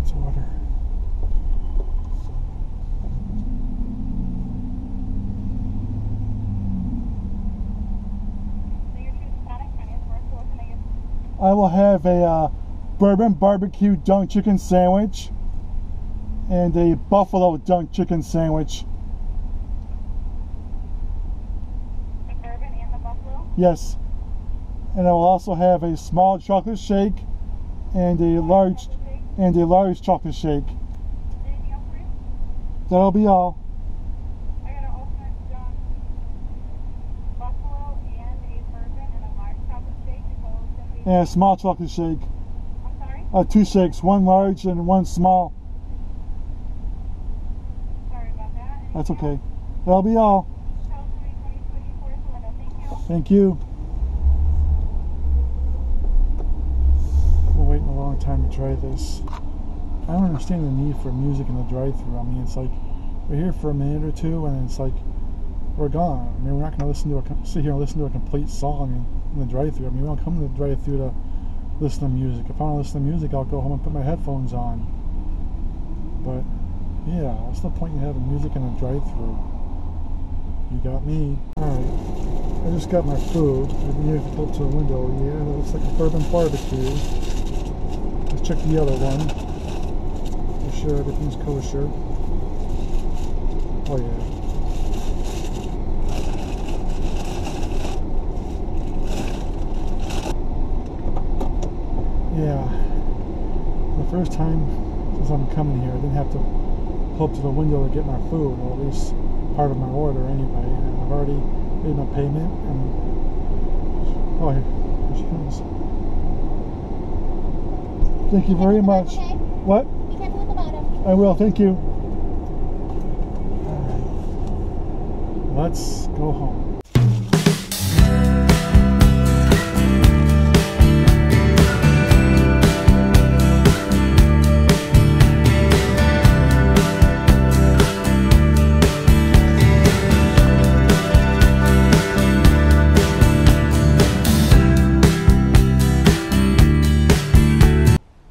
It's water. I will have a bourbon barbecue dunk chicken sandwich and a buffalo dunk chicken sandwich. The bourbon and the buffalo? Yes. And I will also have a small chocolate shake and a large chocolate shake. Anything else for you? That'll be all. I got an ultimate dunk buffalo and a bourbon and a large chocolate shake. And a small chocolate shake. I'm sorry? 2 shakes, 1 large and 1 small. Sorry about that. That's okay. That'll be all. Thank you. We're waiting a long time to try this. I don't understand the need for music in the drive-thru. I mean, it's like we're here for a minute or two, and it's like we're gone. I mean, we're not going to sit here and listen to a complete song in the drive-thru. I mean, we don't come to the drive-thru to listen to music. If I want to listen to music, I'll go home and put my headphones on. But yeah, what's the point in having music in a drive-thru? You got me. Alright, I just got my food. I need to go to the window. Yeah, that looks like a bourbon barbecue. Let's check the other one. Make sure everything's kosher. Oh yeah. Yeah. The first time since I'm coming here, I didn't have to pull up to the window to get my food, or at least part of my order anyway. And I've already made my payment, and oh, here she comes. Thank you very much. Okay. What? Be careful with the bottom. I will, thank you. Alright. Let's go home.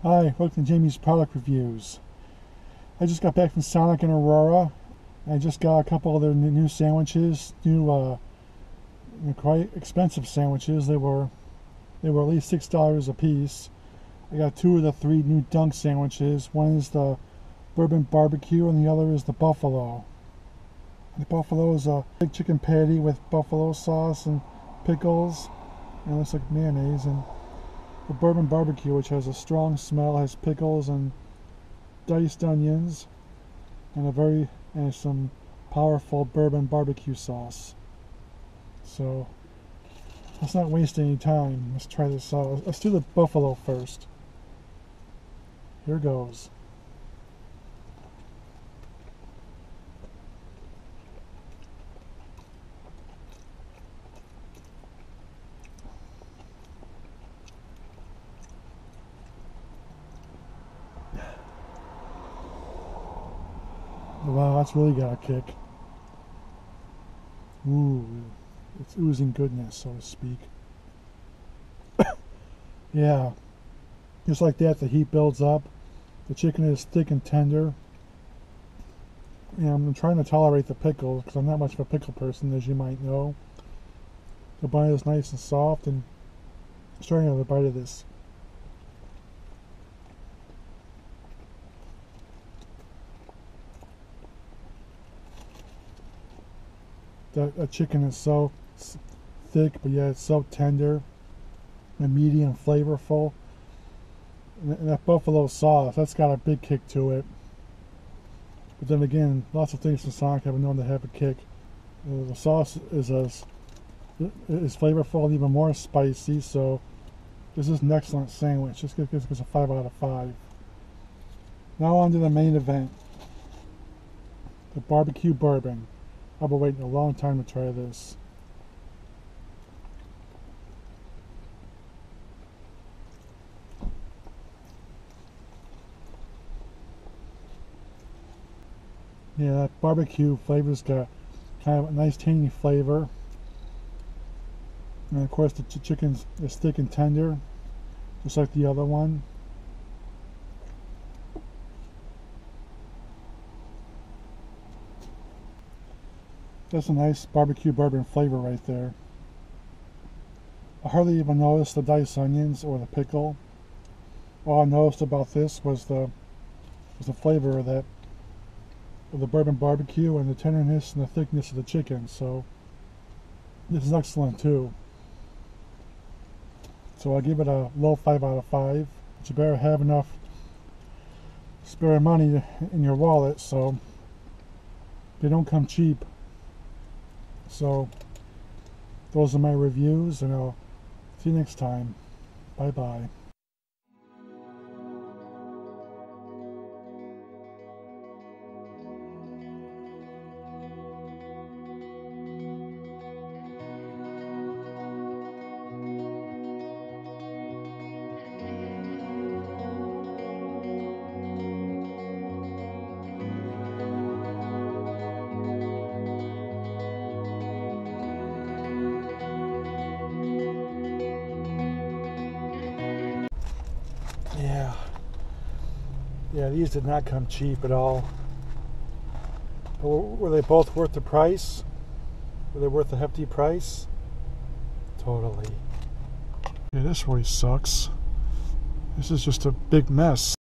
Hi, welcome to Jamie's product reviews. I just got back from Sonic and Aurora. I just got a couple of their new sandwiches, quite expensive sandwiches. They were at least $6 a piece. I got 2 of the 3 new dunk sandwiches. One is the bourbon barbecue and the other is the buffalo. The buffalo is a big chicken patty with buffalo sauce and pickles, and it looks like mayonnaise. And the bourbon barbecue, which has a strong smell, has pickles and diced onions and some powerful bourbon barbecue sauce. So let's not waste any time. Let's try this out. Let's do the buffalo first. Here goes. Wow, that's really got a kick. Ooh, it's oozing goodness, so to speak. Yeah, just like that, the heat builds up. The chicken is thick and tender. And I'm trying to tolerate the pickles because I'm not much of a pickle person, as you might know. The bun is nice and soft, and I'm starting to have a bite of this. That chicken is so thick, but yet it's so tender and meaty and flavorful. And that buffalo sauce, that's got a big kick to it. But then again, lots of things from Sonic have been known to have a kick. The sauce is flavorful and even more spicy, so this is an excellent sandwich. This gives us a 5 out of 5. Now on to the main event. The barbecue bourbon. I've been waiting a long time to try this. Yeah, that barbecue flavor's got kind of a nice tangy flavor. And of course the chicken is thick and tender, just like the other one. That's a nice barbecue bourbon flavor right there. I hardly even noticed the diced onions or the pickle. All I noticed about this was the flavor of the bourbon barbecue and the tenderness and the thickness of the chicken. So this is excellent too. So I'll give it a low 5 out of 5. But you better have enough spare money in your wallet, so they don't come cheap. So those are my reviews, and I'll see you next time. Bye bye. Yeah, these did not come cheap at all. But were they both worth the price? Were they worth a hefty price? Totally. Yeah, this really sucks. This is just a big mess.